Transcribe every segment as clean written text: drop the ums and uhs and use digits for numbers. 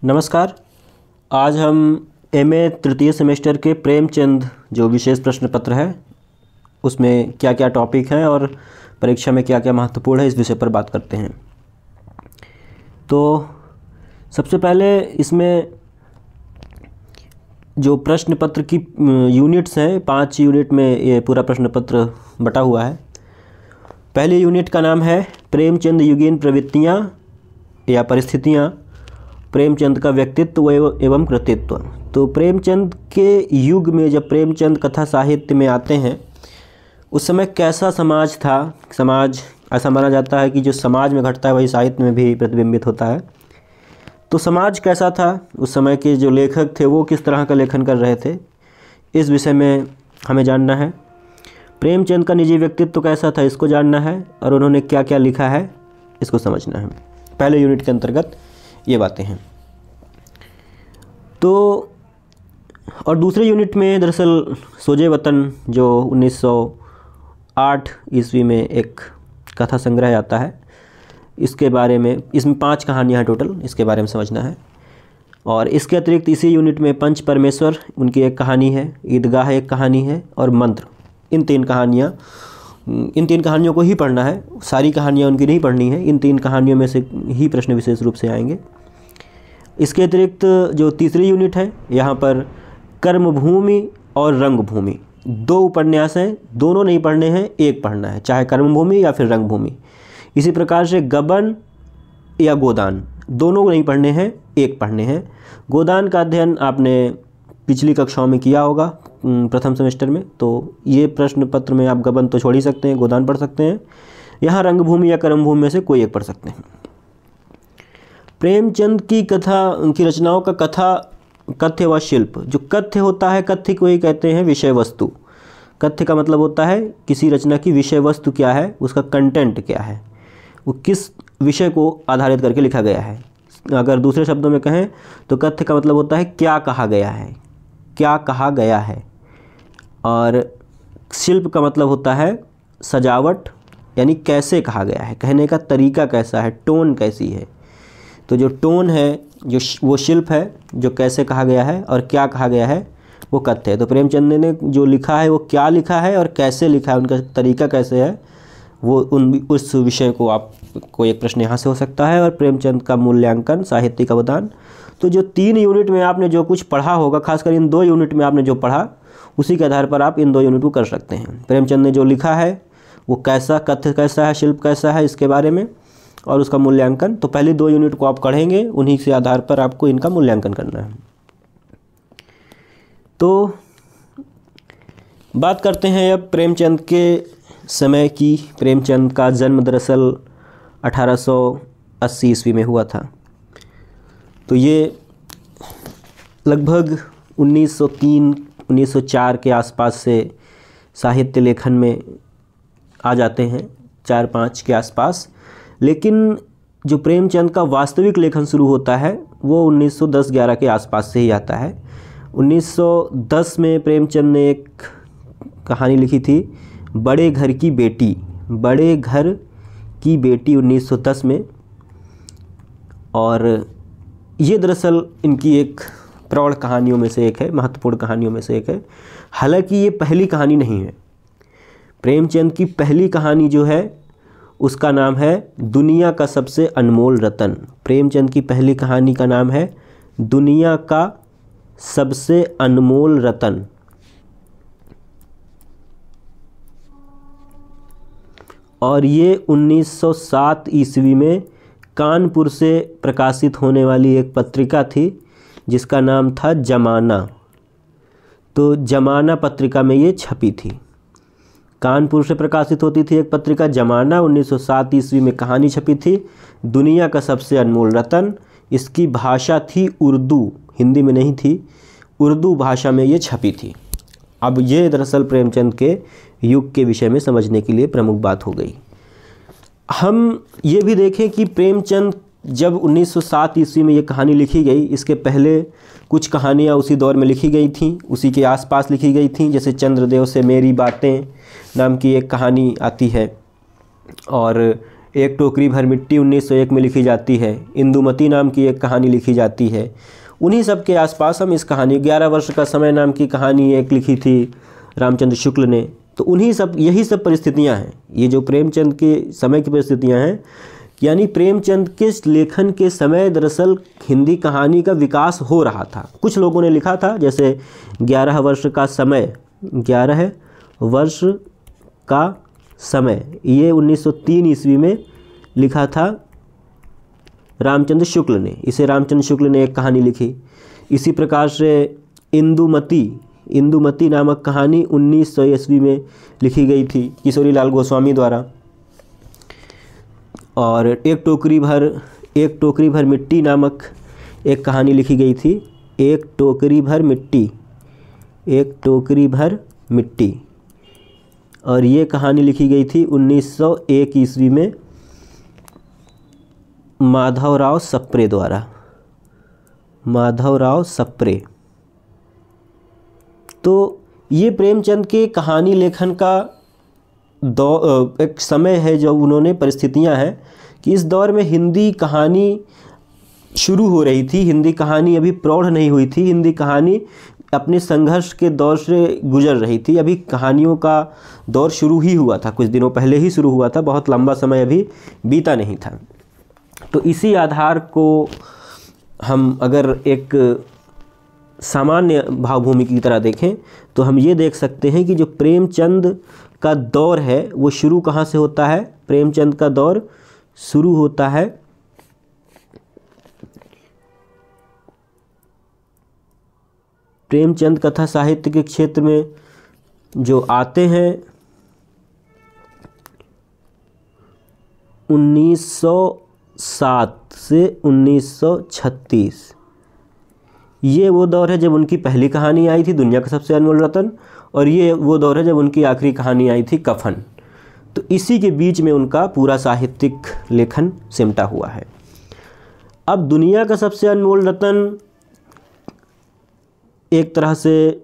नमस्कार। आज हम एमए तृतीय सेमेस्टर के प्रेमचंद जो विशेष प्रश्न पत्र है उसमें क्या क्या टॉपिक हैं और परीक्षा में क्या क्या महत्वपूर्ण है इस विषय पर बात करते हैं। तो सबसे पहले इसमें जो प्रश्न पत्र की यूनिट्स हैं, 5 यूनिट में ये पूरा प्रश्न पत्र बटा हुआ है। पहली यूनिट का नाम है प्रेमचंद युगीन प्रवृत्तियाँ या परिस्थितियाँ, प्रेमचंद का व्यक्तित्व एवं कृतित्व। तो प्रेमचंद के युग में जब प्रेमचंद कथा साहित्य में आते हैं उस समय कैसा समाज था। समाज ऐसा माना जाता है कि जो समाज में घटता है वही साहित्य में भी प्रतिबिंबित होता है। तो समाज कैसा था, उस समय के जो लेखक थे वो किस तरह का लेखन कर रहे थे, इस विषय में हमें जानना है। प्रेमचंद का निजी व्यक्तित्व कैसा था इसको जानना है और उन्होंने क्या क्या लिखा है इसको समझना है। पहले यूनिट के अंतर्गत ये बातें हैं। तो और दूसरे यूनिट में दरअसल सोजे वतन जो 1908 ईस्वी में एक कथा संग्रह आता है, इसके बारे में, इसमें 5 कहानियाँ हैं टोटल, इसके बारे में समझना है। और इसके अतिरिक्त इसी यूनिट में पंच परमेश्वर उनकी एक कहानी है, ईदगाह एक कहानी है और मंत्र, इन 3 कहानियों को ही पढ़ना है। सारी कहानियाँ उनकी नहीं पढ़नी है, इन 3 कहानियों में से ही प्रश्न विशेष रूप से आएंगे। इसके अतिरिक्त जो तीसरी यूनिट है, यहाँ पर कर्मभूमि और रंगभूमि 2 उपन्यास हैं, दोनों नहीं पढ़ने हैं, एक पढ़ना है, चाहे कर्मभूमि या फिर रंगभूमि। इसी प्रकार से गबन या गोदान दोनों नहीं पढ़ने हैं, एक पढ़ने हैं। गोदान का अध्ययन आपने पिछली कक्षाओं में किया होगा प्रथम सेमेस्टर में, तो ये प्रश्न पत्र में आप गबन तो छोड़ ही सकते हैं, गोदान पढ़ सकते हैं। यहाँ रंगभूमि या कर्मभूमि में से कोई एक पढ़ सकते हैं। प्रेमचंद की कथा, उनकी रचनाओं का कथ्य व शिल्प। जो कथ्य होता है, कथ्य को ही कहते हैं विषय वस्तु। कथ्य का मतलब होता है किसी रचना की विषय वस्तु क्या है, उसका कंटेंट क्या है, वो किस विषय को आधारित करके लिखा गया है। अगर दूसरे शब्दों में कहें तो कथ्य का मतलब होता है क्या कहा गया है, क्या कहा गया है। और शिल्प का मतलब होता है सजावट, यानी कैसे कहा गया है, कहने का तरीका कैसा है, टोन कैसी है। तो जो टोन है, जो वो शिल्प है, जो कैसे कहा गया है और क्या कहा गया है वो कथ्य है। तो प्रेमचंद ने जो लिखा है वो क्या लिखा है और कैसे लिखा है, उनका तरीका कैसे है, वो उस विषय को आपको एक प्रश्न यहाँ से हो सकता है। और प्रेमचंद का मूल्यांकन, साहित्यिक अवदान। तो जो 3 यूनिट में आपने जो कुछ पढ़ा होगा, खासकर इन 2 यूनिट में आपने जो पढ़ा, उसी के आधार पर आप इन 2 यूनिट को कर सकते हैं। प्रेमचंद ने जो लिखा है वो कैसा, कथ्य कैसा है, शिल्प कैसा है, इसके बारे में और उसका मूल्यांकन। तो पहली 2 यूनिट को आप पढ़ेंगे, उन्हीं के आधार पर आपको इनका मूल्यांकन करना है। तो बात करते हैं अब प्रेमचंद के समय की। प्रेमचंद का जन्म दरअसल 1880 ईस्वी में हुआ था। तो ये लगभग 1903-1904 के आसपास से साहित्य लेखन में आ जाते हैं, 4-5 के आसपास। लेकिन जो प्रेमचंद का वास्तविक लेखन शुरू होता है वो 1910-11 के आसपास से ही आता है। 1910 में प्रेमचंद ने एक कहानी लिखी थी, बड़े घर की बेटी। बड़े घर की बेटी 1910 में। और ये दरअसल इनकी एक प्रौढ़ कहानियों में से एक है, महत्वपूर्ण कहानियों में से एक है। हालांकि ये पहली कहानी नहीं है। प्रेमचंद की पहली कहानी जो है उसका नाम है दुनिया का सबसे अनमोल रतन। प्रेमचंद की पहली कहानी का नाम है दुनिया का सबसे अनमोल रतन। और ये 1907 ईस्वी में कानपुर से प्रकाशित होने वाली एक पत्रिका थी जिसका नाम था जमाना। तो जमाना पत्रिका में ये छपी थी। कानपुर से प्रकाशित होती थी एक पत्रिका जमाना। 1907 ईस्वी में कहानी छपी थी दुनिया का सबसे अनमोल रतन। इसकी भाषा थी उर्दू, हिंदी में नहीं थी, उर्दू भाषा में ये छपी थी। अब ये दरअसल प्रेमचंद के युग के विषय में समझने के लिए प्रमुख बात हो गई। हम ये भी देखें कि प्रेमचंद जब 1907 ईस्वी में ये कहानी लिखी गई, इसके पहले कुछ कहानियाँ उसी दौर में लिखी गई थीं, उसी के आसपास लिखी गई थीं। जैसे चंद्रदेव से मेरी बातें नाम की एक कहानी आती है, और एक टोकरी भर मिट्टी 1901 में लिखी जाती है। इंदुमती नाम की एक कहानी लिखी जाती है। उन्हीं सब के आसपास हम इस कहानी 11 वर्ष का समय नाम की कहानी एक लिखी थी रामचंद्र शुक्ल ने। तो उन्हीं सब यही सब परिस्थितियां हैं, ये जो प्रेमचंद के समय की परिस्थितियां हैं, यानी प्रेमचंद के लेखन के समय दरअसल हिंदी कहानी का विकास हो रहा था। कुछ लोगों ने लिखा था जैसे 11 वर्ष का समय, 11 वर्ष का समय, ये 1903 ईस्वी में लिखा था रामचंद्र शुक्ल ने। इसे रामचंद्र शुक्ल ने एक कहानी लिखी। इसी प्रकार से इंदुमती नामक कहानी 1900 ईस्वी में लिखी गई थी किशोरी लाल गोस्वामी द्वारा। और एक टोकरी भर मिट्टी नामक एक कहानी लिखी गई थी। एक टोकरी भर मिट्टी, और ये कहानी लिखी गई थी 1901 ईस्वी में माधवराव सप्रे द्वारा। माधवराव सप्रे। तो ये प्रेमचंद के कहानी लेखन का एक समय है, जो उन्होंने परिस्थितियां हैं कि इस दौर में हिंदी कहानी शुरू हो रही थी। हिंदी कहानी अभी प्रौढ़ नहीं हुई थी। हिंदी कहानी अपने संघर्ष के दौर से गुजर रही थी। अभी कहानियों का दौर शुरू ही हुआ था, कुछ दिनों पहले ही शुरू हुआ था, बहुत लंबा समय अभी बीता नहीं था। तो इसी आधार को हम अगर एक सामान्य भावभूमि की तरह देखें तो हम ये देख सकते हैं कि जो प्रेमचंद का दौर है वो शुरू कहाँ से होता है। प्रेमचंद का दौर शुरू होता है प्रेमचंद कथा साहित्य के क्षेत्र में जो आते हैं 1907 से 1936। ये वो दौर है जब उनकी पहली कहानी आई थी दुनिया का सबसे अनमोल रतन, और ये वो दौर है जब उनकी आखिरी कहानी आई थी कफन। तो इसी के बीच में उनका पूरा साहित्यिक लेखन सिमटा हुआ है। अब दुनिया का सबसे अनमोल रतन एक तरह से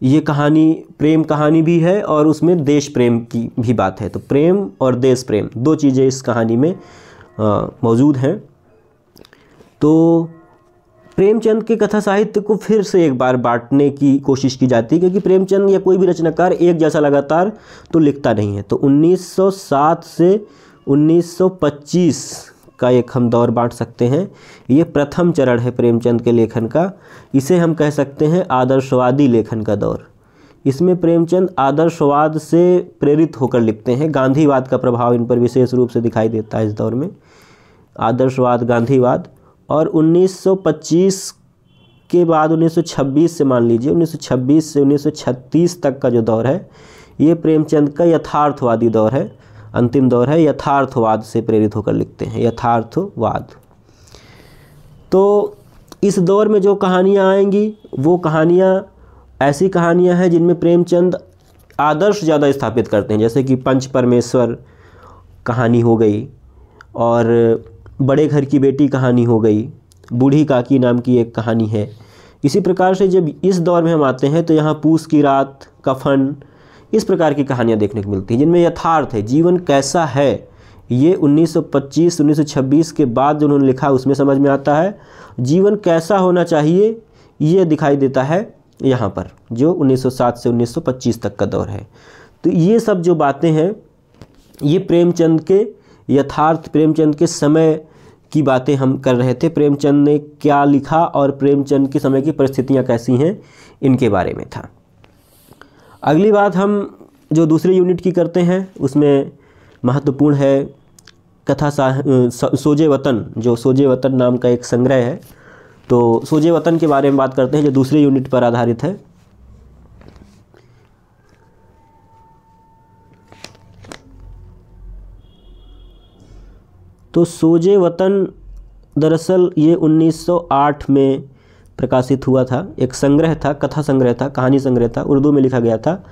ये कहानी प्रेम कहानी भी है और उसमें देश प्रेम की भी बात है। तो प्रेम और देश प्रेम दो चीज़ें इस कहानी में मौजूद हैं। तो प्रेमचंद के कथा साहित्य को फिर से एक बार बांटने की कोशिश की जाती है, क्योंकि प्रेमचंद या कोई भी रचनाकार एक जैसा लगातार तो लिखता नहीं है। तो 1907 से 1925 का एक हम दौर बांट सकते हैं। ये प्रथम चरण है प्रेमचंद के लेखन का। इसे हम कह सकते हैं आदर्शवादी लेखन का दौर। इसमें प्रेमचंद आदर्शवाद से प्रेरित होकर लिखते हैं। गांधीवाद का प्रभाव इन पर विशेष रूप से दिखाई देता है इस दौर में, आदर्शवाद, गांधीवाद। और 1925 के बाद 1926 से मान लीजिए 1926 से 1936 तक का जो दौर है ये प्रेमचंद का यथार्थवादी दौर है, अंतिम दौर है। यथार्थवाद से प्रेरित होकर लिखते हैं, यथार्थवाद। तो इस दौर में जो कहानियाँ आएंगी वो कहानियाँ ऐसी कहानियाँ हैं जिनमें प्रेमचंद आदर्श ज़्यादा स्थापित करते हैं, जैसे कि पंच परमेश्वर कहानी हो गई, और बड़े घर की बेटी कहानी हो गई, बूढ़ी काकी नाम की एक कहानी है। इसी प्रकार से जब इस दौर में हम आते हैं तो यहाँ पूस की रात, कफन, इस प्रकार की कहानियाँ देखने को मिलती हैं जिनमें यथार्थ है, जीवन कैसा है। ये 1925 1926 के बाद जो उन्होंने लिखा उसमें समझ में आता है। जीवन कैसा होना चाहिए ये दिखाई देता है यहाँ पर, जो 1907 से 1925 तक का दौर है। तो ये सब जो बातें हैं ये प्रेमचंद के यथार्थ, प्रेमचंद के समय की बातें हम कर रहे थे। प्रेमचंद ने क्या लिखा और प्रेमचंद के समय की परिस्थितियाँ कैसी हैं, इनके बारे में था। अगली बात हम जो दूसरी यूनिट की करते हैं उसमें महत्वपूर्ण है कथा सोजे वतन, जो सोजे वतन नाम का एक संग्रह है। तो सोजे वतन के बारे में बात करते हैं जो दूसरी यूनिट पर आधारित है। तो सोजे वतन दरअसल ये 1908 में प्रकाशित हुआ था। एक संग्रह था, कथा संग्रह था, कहानी संग्रह था, उर्दू में लिखा गया था,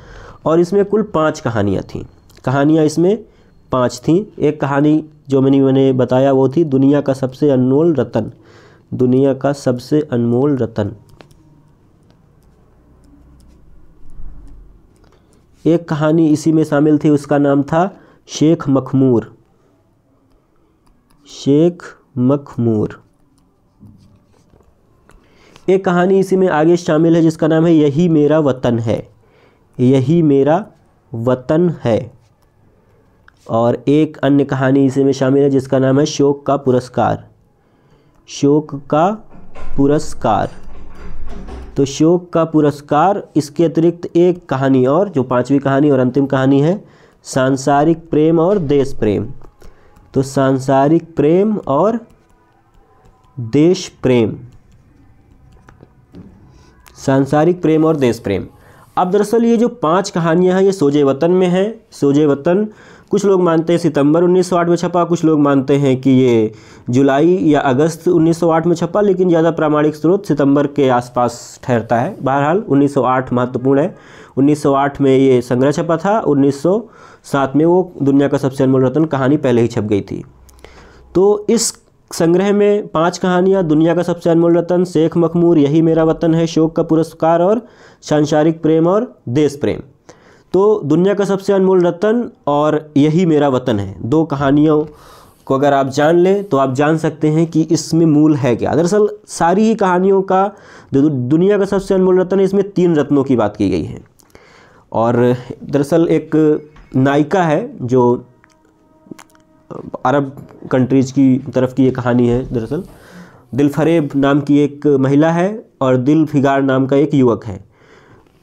और इसमें कुल 5 कहानियाँ थीं। कहानियाँ इसमें 5 थीं। एक कहानी जो मैंने बताया वो थी दुनिया का सबसे अनमोल रतन। दुनिया का सबसे अनमोल रतन। एक कहानी इसी में शामिल थी, उसका नाम था शेख मखमूर। शेख मखमूर। एक कहानी इसी में आगे शामिल है जिसका नाम है यही मेरा वतन है। यही मेरा वतन है। और एक अन्य कहानी इसी में शामिल है जिसका नाम है शोक का पुरस्कार। शोक का पुरस्कार। तो शोक का पुरस्कार। इसके अतिरिक्त एक कहानी और, जो पांचवी कहानी और अंतिम कहानी है, सांसारिक प्रेम और देश प्रेम। तो सांसारिक प्रेम और देश प्रेम। सांसारिक प्रेम और देश प्रेम। अब दरअसल ये जो 5 कहानियां हैं ये सोजे वतन में हैं। सोजे वतन कुछ लोग मानते हैं सितंबर 1908 में छपा, कुछ लोग मानते हैं कि ये जुलाई या अगस्त 1908 में छपा, लेकिन ज़्यादा प्रामाणिक स्रोत सितंबर के आसपास ठहरता है। बहरहाल 1908 महत्वपूर्ण है। 1908 में ये संग्रह छपा था, 1907 में वो दुनिया का सबसे अनमोल रत्न कहानी पहले ही छप गई थी। तो इस संग्रह में 5 कहानियाँ, दुनिया का सबसे अनमोल रत्न, शेख मखमूर, यही मेरा वतन है, शोक का पुरस्कार और सांसारिक प्रेम और देश प्रेम। तो दुनिया का सबसे अनमोल रत्न और यही मेरा वतन है, 2 कहानियों को अगर आप जान लें तो आप जान सकते हैं कि इसमें मूल है क्या। दरअसल सारी ही कहानियों का दुनिया का सबसे अनमोल रत्न है, इसमें 3 रत्नों की बात की गई है। और दरअसल एक नायिका है जो अरब कंट्रीज़ की तरफ की ये कहानी है। दरअसल दिलफरेब नाम की एक महिला है और दिलफिगार नाम का एक युवक है।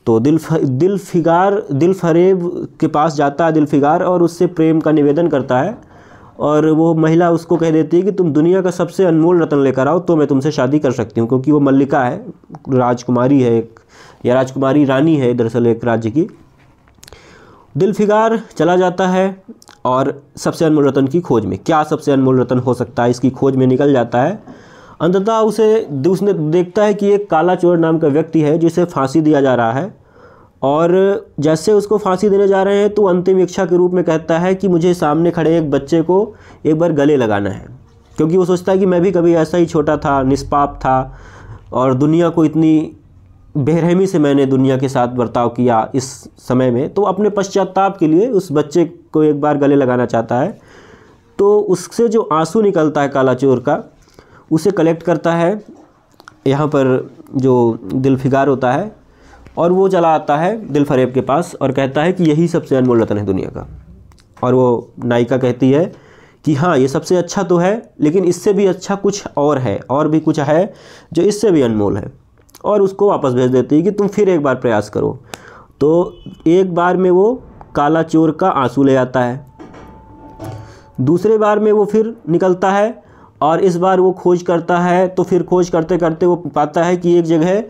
तो दिलफरेब के पास जाता है दिलफिगार और उससे प्रेम का निवेदन करता है, और वो महिला उसको कह देती है कि तुम दुनिया का सबसे अनमोल रत्न लेकर आओ तो मैं तुमसे शादी कर सकती हूँ, क्योंकि वो मल्लिका है, राजकुमारी है एक, या राजकुमारी रानी है दरअसल एक राज्य की। दिलफिगार चला जाता है और सबसे अनमोल रत्न की खोज में, क्या सबसे अनमोल रत्न हो सकता है, इसकी खोज में निकल जाता है। अंततः उसने देखता है कि एक काला चोर नाम का व्यक्ति है जिसे फांसी दिया जा रहा है, और जैसे उसको फांसी देने जा रहे हैं तो अंतिम इच्छा के रूप में कहता है कि मुझे सामने खड़े एक बच्चे को एक बार गले लगाना है, क्योंकि वो सोचता है कि मैं भी कभी ऐसा ही छोटा था, निष्पाप था, और दुनिया को इतनी बेरहमी से मैंने दुनिया के साथ बर्ताव किया इस समय में, तो अपने पश्चाताप के लिए उस बच्चे को एक बार गले लगाना चाहता है। तो उससे जो आंसू निकलता है काला चोर का, उसे कलेक्ट करता है यहाँ पर जो दिलफिगार होता है, और वो चला आता है दिलफरेब के पास और कहता है कि यही सबसे अनमोल रत्न है दुनिया का। और वो नायिका कहती है कि हाँ ये सबसे अच्छा तो है, लेकिन इससे भी अच्छा कुछ और है, और भी कुछ है जो इससे भी अनमोल है, और उसको वापस भेज देती है कि तुम फिर एक बार प्रयास करो। तो एक बार में वो काला चोर का आंसू ले आता है, दूसरे बार में वो फिर निकलता है और इस बार वो खोज करता है। तो फिर खोज करते करते वो पाता है कि एक जगह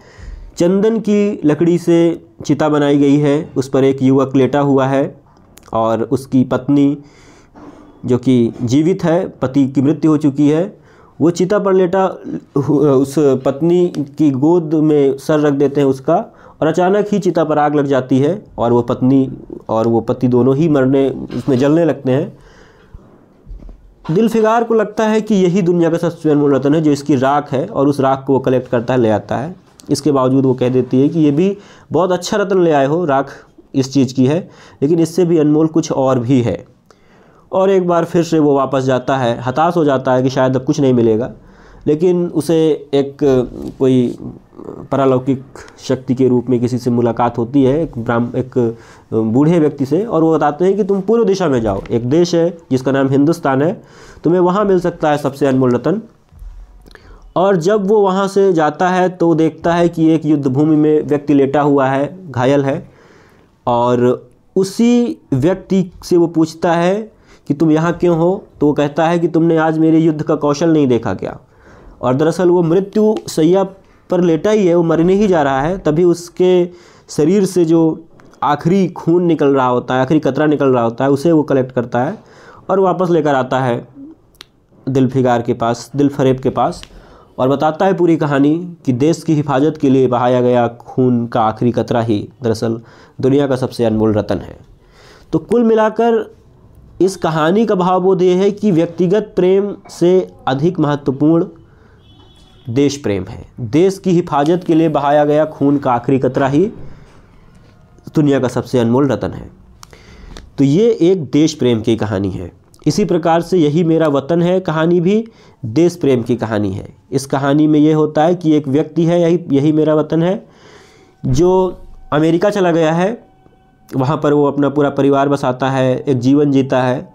चंदन की लकड़ी से चिता बनाई गई है, उस पर एक युवक लेटा हुआ है और उसकी पत्नी जो कि जीवित है, पति की मृत्यु हो चुकी है, वो चिता पर लेटा उस पत्नी की गोद में सर रख देते हैं उसका, और अचानक ही चिता पर आग लग जाती है और वो पत्नी और वो पति दोनों ही उसमें जलने लगते हैं। दिलफिगार को लगता है कि यही दुनिया का सबसे अनमोल रत्न है जो इसकी राख है, और उस राख को वो कलेक्ट करता है, ले आता है। इसके बावजूद वो कह देती है कि ये भी बहुत अच्छा रत्न ले आए हो, राख इस चीज़ की है, लेकिन इससे भी अनमोल कुछ और भी है। और एक बार फिर से वो वापस जाता है, हताश हो जाता है कि शायद अब कुछ नहीं मिलेगा, लेकिन उसे एक कोई पारलौकिक शक्ति के रूप में किसी से मुलाकात होती है, एक बूढ़े व्यक्ति से, और वो बताते हैं कि तुम पूर्व दिशा में जाओ, एक देश है जिसका नाम हिंदुस्तान है, तुम्हें वहाँ मिल सकता है सबसे अनमोल रत्न। और जब वो वहाँ से जाता है तो देखता है कि एक युद्ध भूमि में व्यक्ति लेटा हुआ है, घायल है, और उसी व्यक्ति से वो पूछता है कि तुम यहाँ क्यों हो। तो वो कहता है कि तुमने आज मेरे युद्ध का कौशल नहीं देखा क्या। और दरअसल वो मृत्यु शैया पर लेटा ही है, वो मरने ही जा रहा है, तभी उसके शरीर से जो आखिरी खून निकल रहा होता है, आखिरी कतरा निकल रहा होता है, उसे वो कलेक्ट करता है और वापस लेकर आता है दिलफिगार के पास, दिलफरेब के पास, और बताता है पूरी कहानी कि देश की हिफाजत के लिए बहाया गया खून का आखिरी कतरा ही दरअसल दुनिया का सबसे अनमोल रत्न है। तो कुल मिलाकर इस कहानी का भावबोध ये है कि व्यक्तिगत प्रेम से अधिक महत्वपूर्ण देश प्रेम है। देश की हिफाजत के लिए बहाया गया खून का आखिरी कतरा ही दुनिया का सबसे अनमोल रत्न है। तो ये एक देश प्रेम की कहानी है। इसी प्रकार से यही मेरा वतन है कहानी भी देश प्रेम की कहानी है। इस कहानी में ये होता है कि एक व्यक्ति है, यही मेरा वतन है, जो अमेरिका चला गया है। वहाँ पर वो अपना पूरा परिवार बसाता है, एक जीवन जीता है।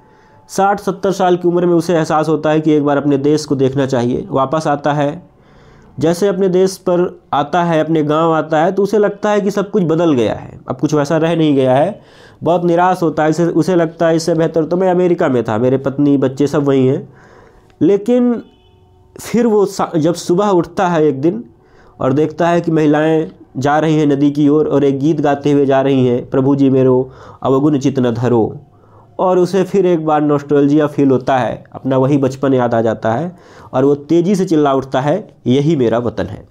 60-70 साल की उम्र में उसे एहसास होता है कि एक बार अपने देश को देखना चाहिए। वापस आता है, जैसे अपने देश पर आता है, अपने गांव आता है, तो उसे लगता है कि सब कुछ बदल गया है, अब कुछ वैसा रह नहीं गया है। बहुत निराश होता है, उसे लगता है इससे बेहतर तो मैं अमेरिका में था, मेरे पत्नी बच्चे सब वहीं हैं। लेकिन फिर वो जब सुबह उठता है एक दिन और देखता है कि महिलाएं जा रही हैं नदी की ओर और एक गीत गाते हुए जा रही हैं, प्रभु जी मेरो अवगुण चित न धरो, और उसे फिर एक बार नॉस्टैल्जिया फील होता है, अपना वही बचपन याद आ जाता है और वो तेज़ी से चिल्ला उठता है, यही मेरा वतन है।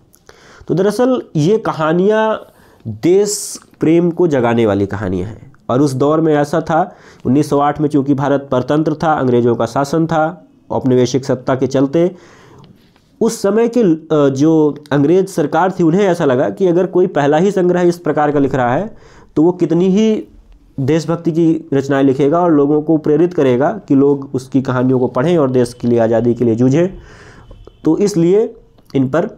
तो दरअसल ये कहानियाँ देश प्रेम को जगाने वाली कहानियाँ हैं। और उस दौर में ऐसा था, 1908 में चूँकि भारत परतंत्र था, अंग्रेज़ों का शासन था, औपनिवेशिक सत्ता के चलते उस समय के जो अंग्रेज़ सरकार थी, उन्हें ऐसा लगा कि अगर कोई पहला ही संग्रह इस प्रकार का लिख रहा है तो वो कितनी ही देशभक्ति की रचनाएं लिखेगा और लोगों को प्रेरित करेगा कि लोग उसकी कहानियों को पढ़ें और देश के लिए, आज़ादी के लिए जूझें। तो इसलिए इन पर,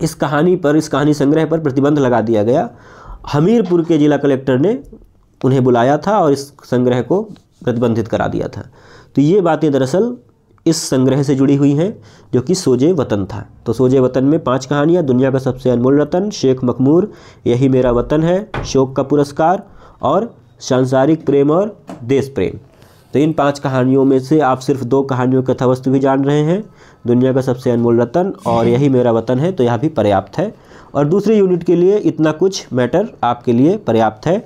इस कहानी संग्रह पर प्रतिबंध लगा दिया गया। हमीरपुर के जिला कलेक्टर ने उन्हें बुलाया था और इस संग्रह को प्रतिबंधित करा दिया था। तो ये बातें दरअसल इस संग्रह से जुड़ी हुई हैं, जो कि सोजे वतन था। तो सोजे वतन में 5 कहानियाँ, दुनिया का सबसे अनमोल रतन, शेख मखमूर, यही मेरा वतन है, शोक का पुरस्कार और सांसारिक प्रेम और देश प्रेम। तो इन 5 कहानियों में से आप सिर्फ 2 कहानियों का कथावस्तु भी जान रहे हैं, दुनिया का सबसे अनमोल रतन और यही मेरा वतन है, तो यह भी पर्याप्त है। और दूसरी यूनिट के लिए इतना कुछ मैटर आपके लिए पर्याप्त है।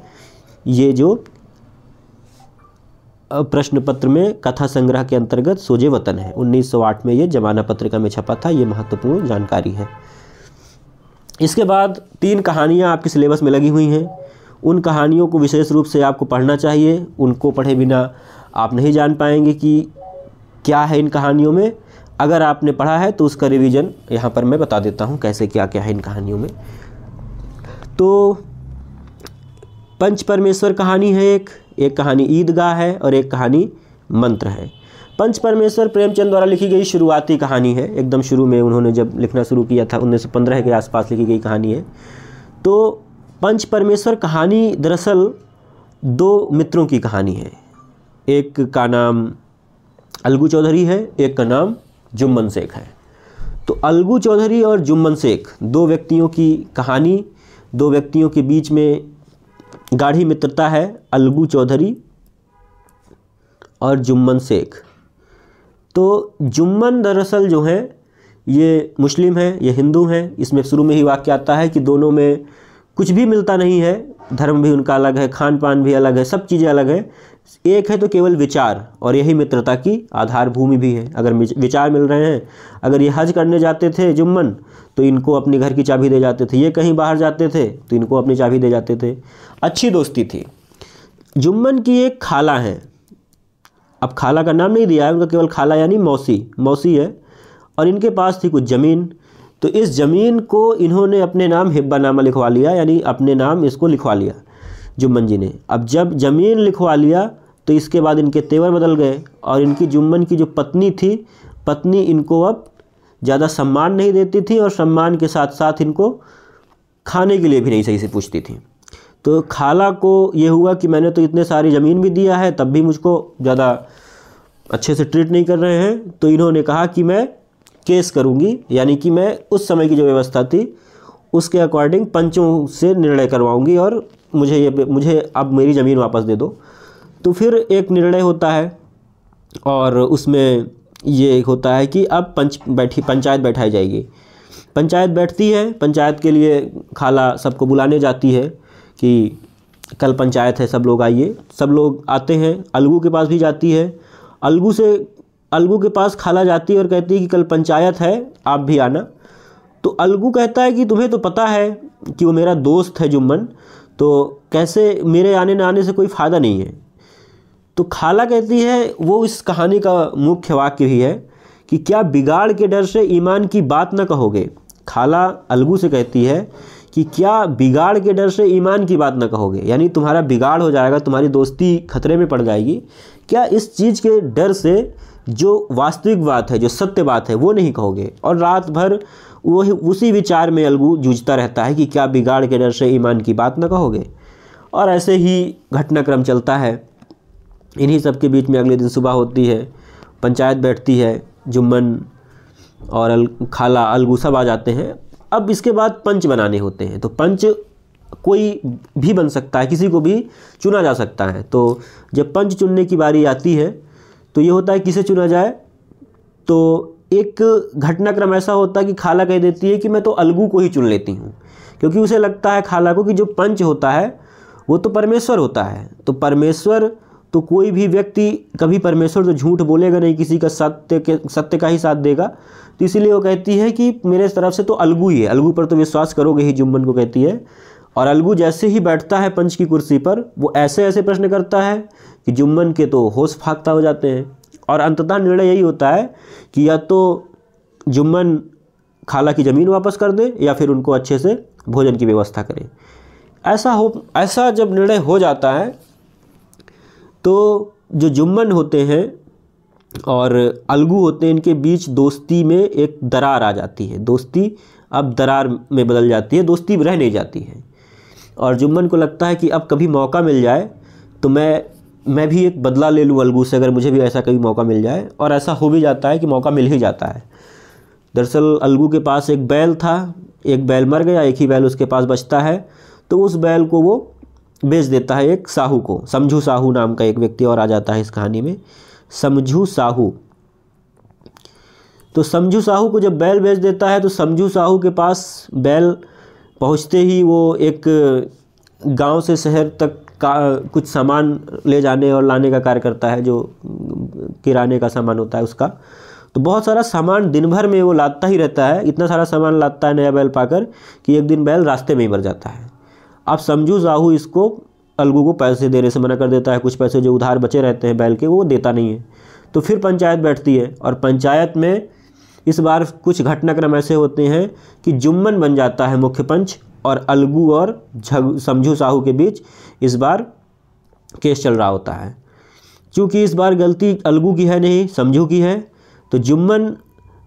ये जो प्रश्न पत्र में कथा संग्रह के अंतर्गत सोजे वतन है, 1908 में ये जमाना पत्रिका में छपा था, ये महत्वपूर्ण जानकारी है। इसके बाद 3 कहानियाँ आपके सिलेबस में लगी हुई हैं। उन कहानियों को विशेष रूप से आपको पढ़ना चाहिए, उनको पढ़े बिना आप नहीं जान पाएंगे कि क्या है इन कहानियों में। अगर आपने पढ़ा है तो उसका रिवीजन यहाँ पर मैं बता देता हूँ कैसे क्या क्या है इन कहानियों में। तो पंच परमेश्वर कहानी है, एक कहानी ईदगाह है और एक कहानी मंत्र है। पंच परमेश्वर प्रेमचंद द्वारा लिखी गई शुरुआती कहानी है, एकदम शुरू में उन्होंने जब लिखना शुरू किया था 1915 के आसपास लिखी गई कहानी है। तो पंच परमेश्वर कहानी दरअसल 2 मित्रों की कहानी है। एक का नाम अलगू चौधरी है, एक का नाम जुम्मन शेख है। तो अलगू चौधरी और जुम्मन शेख 2 व्यक्तियों की कहानी, 2 व्यक्तियों के बीच में गाढ़ी मित्रता है, अलगू चौधरी और जुम्मन शेख। तो जुम्मन दरअसल जो है ये मुस्लिम है, ये हिंदू हैं। इसमें शुरू में ही वाक्य आता है कि दोनों में कुछ भी मिलता नहीं है, धर्म भी उनका अलग है, खान पान भी अलग है, सब चीज़ें अलग है। एक है तो केवल विचार, और यही मित्रता की आधार भूमि भी है। अगर विचार मिल रहे हैं, अगर ये हज करने जाते थे जुम्मन तो इनको अपनी घर की चाबी दे जाते थे, ये कहीं बाहर जाते थे तो इनको अपनी चाबी दे जाते थे। अच्छी दोस्ती थी। जुम्मन की एक खाला है, अब खाला का नाम नहीं दिया है, उनका केवल खाला यानी मौसी है, और इनके पास थी कुछ ज़मीन। तो इस ज़मीन को इन्होंने अपने नाम हिब्बानामा लिखवा लिया, यानी अपने नाम इसको लिखवा लिया जुम्मन जी ने। अब जब ज़मीन लिखवा लिया तो इसके बाद इनके तेवर बदल गए, और इनकी जुम्मन की जो पत्नी थी, पत्नी इनको अब ज़्यादा सम्मान नहीं देती थी, और सम्मान के साथ साथ इनको खाने के लिए भी नहीं सही से पूछती थी। तो खाला को ये हुआ कि मैंने तो इतने सारी ज़मीन भी दिया है, तब भी मुझको ज़्यादा अच्छे से ट्रीट नहीं कर रहे हैं। तो इन्होंने कहा कि मैं केस करूंगी, यानी कि मैं उस समय की जो व्यवस्था थी उसके अकॉर्डिंग पंचों से निर्णय करवाऊंगी और मुझे अब मेरी ज़मीन वापस दे दो। तो फिर एक निर्णय होता है और उसमें ये होता है कि अब पंचायत बैठाई जाएगी। पंचायत बैठती है, पंचायत के लिए खाला सबको बुलाने जाती है कि कल पंचायत है, सब लोग आइए। सब लोग आते हैं, अलगू के पास भी जाती है। अलगू के पास खाला जाती है और कहती है कि कल पंचायत है, आप भी आना। तो अलगू कहता है कि तुम्हें तो पता है कि वो मेरा दोस्त है जुम्मन, तो कैसे मेरे आने न आने से कोई फ़ायदा नहीं है। तो खाला कहती है, वो इस कहानी का मुख्य वाक्य भी है कि क्या बिगाड़ के डर से ईमान की बात न कहोगे। खाला अलगू से कहती है कि क्या बिगाड़ के डर से ईमान की बात न कहोगे, यानी तुम्हारा बिगाड़ हो जाएगा, तुम्हारी दोस्ती खतरे में पड़ जाएगी, क्या इस चीज़ के डर से जो वास्तविक बात है, जो सत्य बात है, वो नहीं कहोगे। और रात भर वही उसी विचार में अलगू जूझता रहता है कि क्या बिगाड़ के डर से ईमान की बात न कहोगे। और ऐसे ही घटनाक्रम चलता है। इन्हीं सब के बीच में अगले दिन सुबह होती है, पंचायत बैठती है, जुम्मन और खाला अलगू सब आ जाते हैं। अब इसके बाद पंच बनाने होते हैं। तो पंच कोई भी बन सकता है, किसी को भी चुना जा सकता है। तो जब पंच चुनने की बारी आती है तो ये होता है किसे चुना जाए। तो एक घटनाक्रम ऐसा होता है कि खाला कह देती है कि मैं तो अलगू को ही चुन लेती हूँ, क्योंकि उसे लगता है खाला को कि जो पंच होता है वो तो परमेश्वर होता है। तो परमेश्वर तो कोई भी व्यक्ति, कभी परमेश्वर तो झूठ बोलेगा नहीं, किसी का सत्य का ही साथ देगा। तो इसीलिए वो कहती है कि मेरे तरफ से तो अलगू ही है, अलगू पर तो विश्वास करोगे ही, जुम्मन को कहती है। और अलगू जैसे ही बैठता है पंच की कुर्सी पर, वो ऐसे ऐसे प्रश्न करता है कि जुम्मन के तो होश फाख्ता हो जाते हैं। और अंततः निर्णय यही होता है कि या तो जुम्मन खाला की ज़मीन वापस कर दे या फिर उनको अच्छे से भोजन की व्यवस्था करे। ऐसा जब निर्णय हो जाता है तो जो जुम्मन होते हैं और अलगू होते हैं, इनके बीच दोस्ती में एक दरार आ जाती है। दोस्ती अब दरार में बदल जाती है, दोस्ती रह नहीं जाती है। और जुम्मन को लगता है कि अब कभी मौका मिल जाए तो मैं भी एक बदला ले लूँ अलगू से, अगर मुझे भी ऐसा कभी मौका मिल जाए। और ऐसा हो भी जाता है कि मौका मिल ही जाता है। दरअसल अलगू के पास एक बैल था, एक बैल मर गया, एक ही बैल उसके पास बचता है। तो उस बैल को वो बेच देता है एक साहू को। समझू साहू नाम का एक व्यक्ति और आ जाता है इस कहानी में, समझू साहू। तो समझू साहू को जब बैल बेच देता है तो समझू साहू के पास बैल पहुंचते ही वो एक गांव से शहर तक का कुछ सामान ले जाने और लाने का कार्य करता है, जो किराने का सामान होता है उसका। तो बहुत सारा सामान दिन भर में वो लाता ही रहता है। इतना सारा सामान लाता है नया बैल पाकर कि एक दिन बैल रास्ते में ही मर जाता है। अब समझू साहू इसको अलगू को पैसे देने से मना कर देता है। कुछ पैसे जो उधार बचे रहते हैं बैल के वो देता नहीं है। तो फिर पंचायत बैठती है और पंचायत में इस बार कुछ घटनाक्रम ऐसे होते हैं कि जुम्मन बन जाता है मुख्य पंच और अलगू और समझू साहू के बीच इस बार केस चल रहा होता है। क्योंकि इस बार गलती अलगू की है नहीं, समझू की है। तो जुम्मन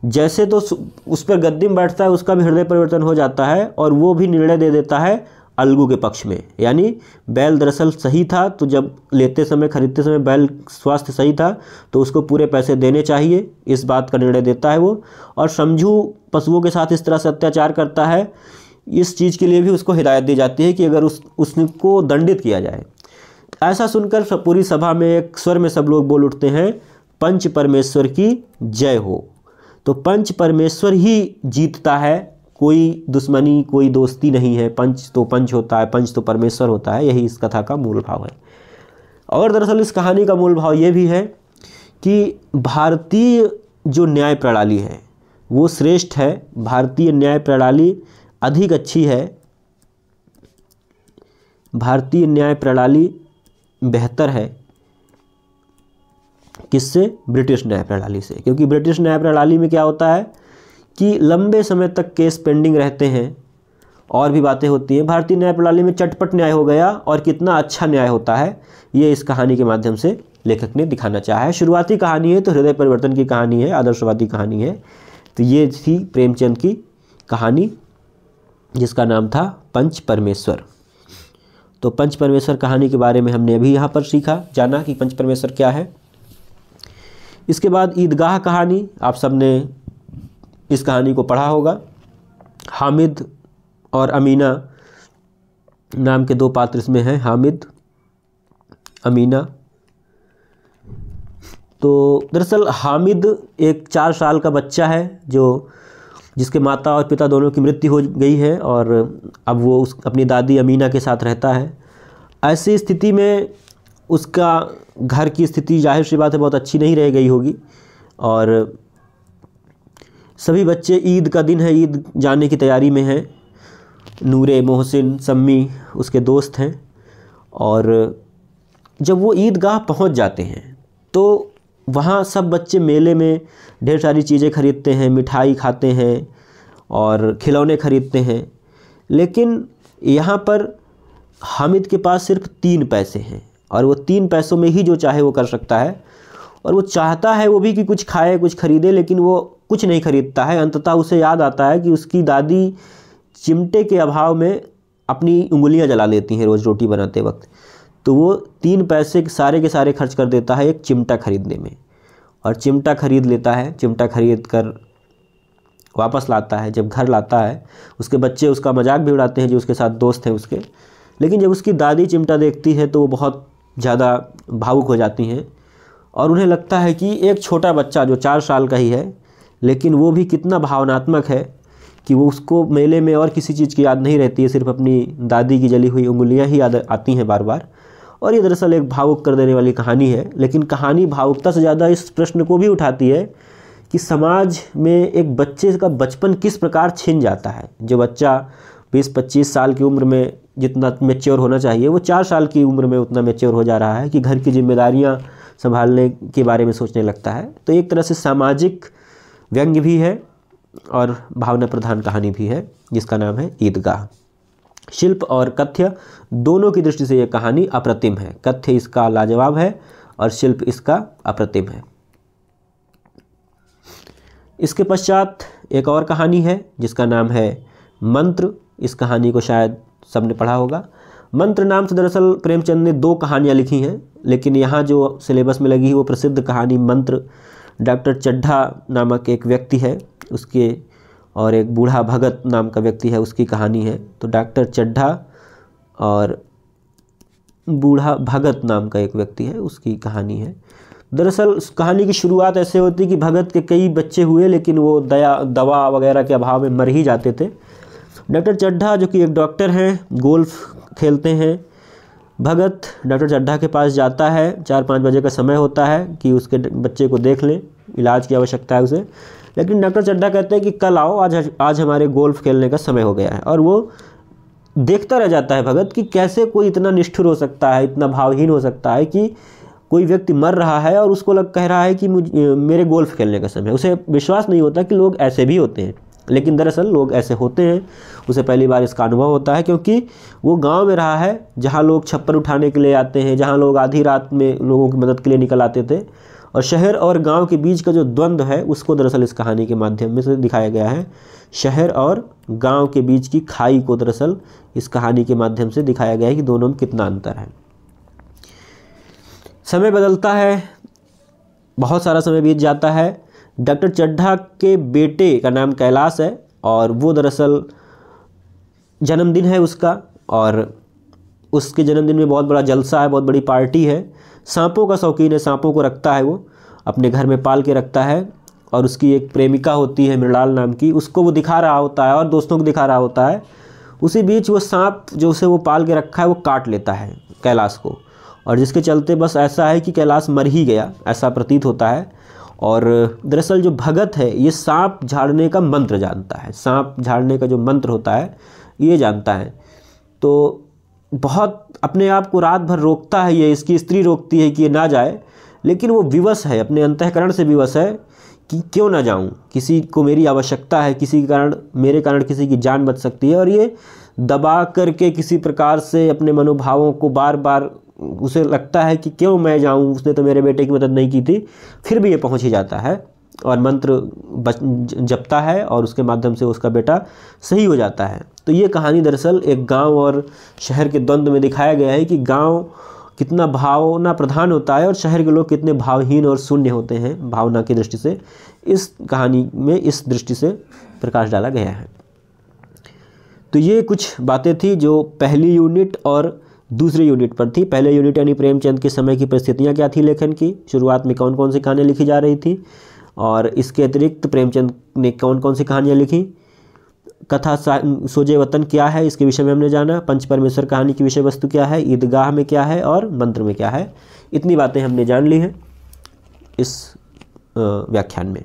जैसे तो उस पर गद्दी में बैठता है, उसका भी हृदय परिवर्तन हो जाता है और वो भी निर्णय दे देता है अलगू के पक्ष में। यानी बैल दरअसल सही था, तो जब लेते समय खरीदते समय बैल स्वास्थ्य सही था तो उसको पूरे पैसे देने चाहिए, इस बात का निर्णय देता है वो। और समझू पशुओं के साथ इस तरह से अत्याचार करता है, इस चीज़ के लिए भी उसको हिदायत दी जाती है कि अगर उसको दंडित किया जाए। ऐसा सुनकर पूरी सभा में एक स्वर में सब लोग बोल उठते हैं, पंच परमेश्वर की जय हो। तो पंच परमेश्वर ही जीतता है, कोई दुश्मनी कोई दोस्ती नहीं है। पंच तो पंच होता है, पंच तो परमेश्वर होता है। यही इस कथा का मूल भाव है। और दरअसल इस कहानी का मूल भाव ये भी है कि भारतीय जो न्याय प्रणाली है वो श्रेष्ठ है। भारतीय न्याय प्रणाली अधिक अच्छी है। भारतीय न्याय प्रणाली बेहतर है किससे? ब्रिटिश न्याय प्रणाली से। क्योंकि ब्रिटिश न्याय प्रणाली में क्या होता है कि लंबे समय तक केस पेंडिंग रहते हैं और भी बातें होती हैं। भारतीय न्याय प्रणाली में चटपट न्याय हो गया और कितना अच्छा न्याय होता है, ये इस कहानी के माध्यम से लेखक ने दिखाना चाहा है। शुरुआती कहानी है तो हृदय परिवर्तन की कहानी है, आदर्शवादी कहानी है। तो ये थी प्रेमचंद की कहानी जिसका नाम था पंच परमेश्वर। तो पंच परमेश्वर कहानी के बारे में हमने अभी यहाँ पर सीखा, जाना कि पंच परमेश्वर क्या है। इसके बाद ईदगाह कहानी, आप सबने इस कहानी को पढ़ा होगा। हामिद और अमीना नाम के दो पात्र इसमें हैं, हामिद अमीना। तो दरअसल हामिद एक 4 साल का बच्चा है जिसके माता और पिता दोनों की मृत्यु हो गई है और अब वो अपनी दादी अमीना के साथ रहता है। ऐसी स्थिति में उसका घर की स्थिति जाहिर सी बात है बहुत अच्छी नहीं रह गई होगी। और सभी बच्चे, ईद का दिन है, ईद जाने की तैयारी में हैं। नूरे, मोहसिन, सम्मी उसके दोस्त हैं। और जब वो ईदगाह पहुंच जाते हैं तो वहाँ सब बच्चे मेले में ढेर सारी चीज़ें खरीदते हैं, मिठाई खाते हैं और खिलौने खरीदते हैं। लेकिन यहाँ पर हामिद के पास सिर्फ 3 पैसे हैं और वो 3 पैसों में ही जो चाहे वो कर सकता है। और वो चाहता है वो भी कि कुछ खाए, कुछ खरीदे, लेकिन वो कुछ नहीं खरीदता है। अंततः उसे याद आता है कि उसकी दादी चिमटे के अभाव में अपनी उंगलियां जला लेती हैं रोज़ रोटी बनाते वक्त। तो वो 3 पैसे सारे के सारे खर्च कर देता है एक चिमटा खरीदने में, और चिमटा खरीद लेता है। चिमटा खरीद कर वापस लाता है। जब घर लाता है उसके बच्चे उसका मजाक भी उड़ाते हैं जो उसके साथ दोस्त हैं उसके। लेकिन जब उसकी दादी चिमटा देखती है तो वो बहुत ज़्यादा भावुक हो जाती हैं और उन्हें लगता है कि एक छोटा बच्चा जो 4 साल का ही है, लेकिन वो भी कितना भावनात्मक है कि वो उसको मेले में और किसी चीज़ की याद नहीं रहती है, सिर्फ अपनी दादी की जली हुई उंगलियां ही याद आती हैं बार बार। और ये दरअसल एक भावुक कर देने वाली कहानी है। लेकिन कहानी भावुकता से ज़्यादा इस प्रश्न को भी उठाती है कि समाज में एक बच्चे का बचपन किस प्रकार छिन जाता है। जो बच्चा 20-25 साल की उम्र में जितना मैच्योर होना चाहिए वो 4 साल की उम्र में उतना मैच्योर हो जा रहा है कि घर की जिम्मेदारियां संभालने के बारे में सोचने लगता है। तो एक तरह से सामाजिक व्यंग्य भी है और भावना प्रधान कहानी भी है जिसका नाम है ईदगाह। शिल्प और कथ्य दोनों की दृष्टि से यह कहानी अप्रतिम है। कथ्य इसका लाजवाब है और शिल्प इसका अप्रतिम है। इसके पश्चात एक और कहानी है जिसका नाम है मंत्र। इस कहानी को शायद सबने पढ़ा होगा। मंत्र नाम से दरअसल प्रेमचंद ने 2 कहानियाँ लिखी हैं, लेकिन यहाँ जो सिलेबस में लगी है वो प्रसिद्ध कहानी मंत्र डॉक्टर चड्ढा नामक एक व्यक्ति है उसके, और एक बूढ़ा भगत नाम का व्यक्ति है उसकी कहानी है। तो डॉक्टर चड्ढा और बूढ़ा भगत नाम का एक व्यक्ति है उसकी कहानी है। दरअसल उस कहानी की शुरुआत ऐसे होती कि भगत के कई बच्चे हुए लेकिन वो दवा वगैरह के अभाव में मर ही जाते थे। डॉक्टर चड्ढा जो कि एक डॉक्टर हैं, गोल्फ खेलते हैं। भगत डॉक्टर चड्ढा के पास जाता है, 4-5 बजे का समय होता है कि उसके बच्चे को देख लें, इलाज की आवश्यकता है उसे। लेकिन डॉक्टर चड्ढा कहते हैं कि कल आओ, आज हमारे गोल्फ खेलने का समय हो गया है। और वो देखता रह जाता है भगत कि कैसे कोई इतना निष्ठुर हो सकता है, इतना भावहीन हो सकता है कि कोई व्यक्ति मर रहा है और उसको कह रहा है कि मेरे गोल्फ खेलने का समय। उसे विश्वास नहीं होता कि लोग ऐसे भी होते हैं, लेकिन दरअसल लोग ऐसे होते हैं। उसे पहली बार इसका अनुभव होता है क्योंकि वो गांव में रहा है जहां लोग छप्पर उठाने के लिए आते हैं, जहां लोग आधी रात में लोगों की मदद के लिए निकल आते थे। और शहर और गांव के बीच का जो द्वंद्व है उसको दरअसल इस कहानी के माध्यम से दिखाया गया है। शहर और गाँव के बीच की खाई को दरअसल इस कहानी के माध्यम से दिखाया गया है कि दोनों में कितना अंतर है। समय बदलता है, बहुत सारा समय बीत जाता है। डॉक्टर चड्ढा के बेटे का नाम कैलाश है और वो दरअसल जन्मदिन है उसका, और उसके जन्मदिन में बहुत बड़ा जलसा है, बहुत बड़ी पार्टी है। सांपों का शौकीन है, सांपों को रखता है, वो अपने घर में पाल के रखता है। और उसकी एक प्रेमिका होती है मृणाल नाम की, उसको वो दिखा रहा होता है और दोस्तों को दिखा रहा होता है। उसी बीच वो सांप जो उसे वो पाल के रखा है वो काट लेता है कैलाश को, और जिसके चलते बस ऐसा है कि कैलाश मर ही गया ऐसा प्रतीत होता है। और दरअसल जो भगत है ये सांप झाड़ने का मंत्र जानता है, सांप झाड़ने का जो मंत्र होता है ये जानता है। तो बहुत अपने आप को रात भर रोकता है ये, इसकी स्त्री रोकती है कि ये ना जाए, लेकिन वो विवश है, अपने अंतःकरण से विवश है कि क्यों ना जाऊं, किसी को मेरी आवश्यकता है, किसी के कारण, मेरे कारण किसी की जान बच सकती है। और ये दबा करके किसी प्रकार से अपने मनोभावों को बार बार, उसे लगता है कि क्यों मैं जाऊं, उसने तो मेरे बेटे की मदद नहीं की थी, फिर भी ये पहुंच ही जाता है और मंत्र जपता है और उसके माध्यम से उसका बेटा सही हो जाता है। तो ये कहानी दरअसल एक गांव और शहर के द्वंद्व में दिखाया गया है कि गांव कितना भावना प्रधान होता है और शहर के लोग कितने भावहीन और शून्य होते हैं भावना की दृष्टि से। इस कहानी में इस दृष्टि से प्रकाश डाला गया है। तो ये कुछ बातें थी जो पहली यूनिट और दूसरी यूनिट पर थी। पहले यूनिट यानी प्रेमचंद के समय की परिस्थितियाँ क्या थी लेखन की, शुरुआत में कौन कौन सी कहानियाँ लिखी जा रही थी, और इसके अतिरिक्त प्रेमचंद ने कौन कौन सी कहानियाँ लिखी। कथा सोजे वतन क्या है इसके विषय में हमने जाना। पंच परमेश्वर कहानी की विषय वस्तु क्या है, ईदगाह में क्या है और मंत्र में क्या है। इतनी बातें हमने जान ली हैं इस व्याख्यान में।